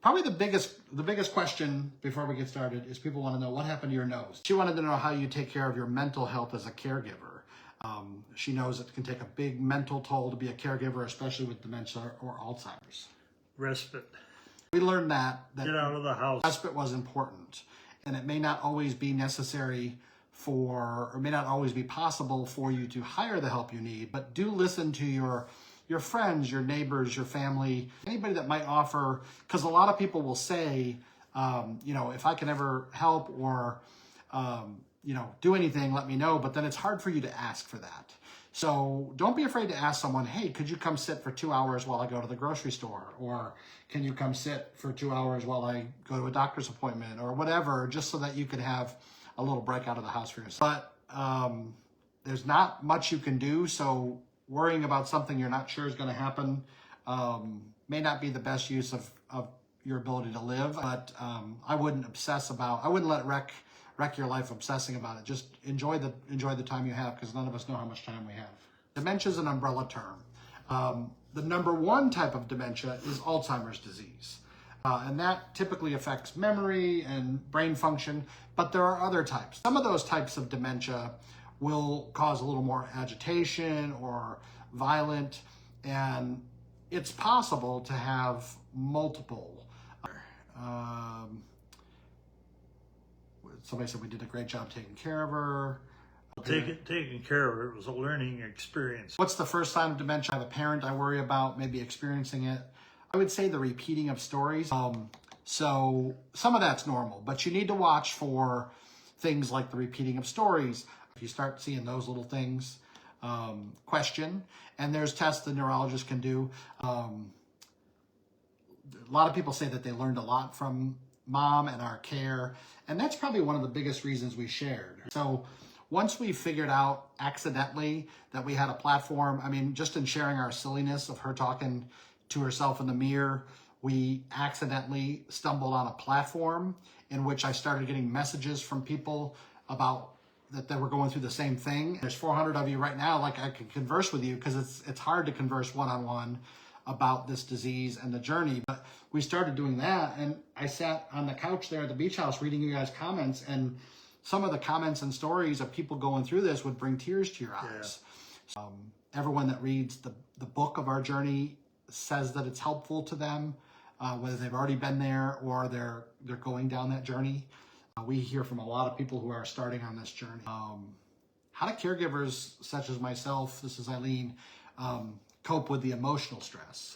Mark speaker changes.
Speaker 1: Probably the biggest question before we get started is people want to know what happened to your nose. She wanted to know how you take care of your mental health as a caregiver. She knows it can take a big mental toll to be a caregiver, especially with dementia or Alzheimer's.
Speaker 2: Respite.
Speaker 1: We learned that
Speaker 2: Get out of the house.
Speaker 1: respite was important, and it may not always be necessary or may not always be possible for you to hire the help you need, but do listen to your friends, your neighbors, your family, anybody that might offer, because a lot of people will say, if I can ever help or, do anything, let me know, but then it's hard for you to ask for that. So don't be afraid to ask someone, hey, could you come sit for 2 hours while I go to the grocery store? Or can you come sit for 2 hours while I go to a doctor's appointment or whatever, just so that you can have a little break out of the house for yourself. But there's not much you can do, so worrying about something you're not sure is going to happen may not be the best use of your ability to live. But I wouldn't let it wreck your life obsessing about it. Just enjoy the time you have, because none of us know how much time we have. Dementia is an umbrella term. The number one type of dementia is Alzheimer's disease. And that typically affects memory and brain function, but there are other types. Some of those types of dementia will cause a little more agitation or violent, and it's possible to have multiple. Somebody said we did a great job taking care of her.
Speaker 2: Taking care of her, it was a learning experience.
Speaker 1: What's the first sign of dementia? I have a parent I worry about maybe experiencing it. I would say the repeating of stories. So some of that's normal, but you need to watch for things like the repeating of stories. If you start seeing those little things, question. And there's tests the neurologist can do. A lot of people say that they learned a lot from mom and our care, and that's probably one of the biggest reasons we shared. So once we figured out accidentally that we had a platform, just in sharing our silliness of her talking to herself in the mirror, we accidentally stumbled on a platform in which I started getting messages from people about that they were going through the same thing. There's 400 of you right now, like I can converse with you, because it's hard to converse one-on-one about this disease and the journey. But we started doing that, and I sat on the couch there at the beach house reading you guys' comments, and some of the comments and stories of people going through this would bring tears to your eyes. Yeah. Everyone that reads the book of our journey says that it's helpful to them, whether they've already been there or they're going down that journey. We hear from a lot of people who are starting on this journey. How do caregivers such as myself, this is Eileen, cope with the emotional stress?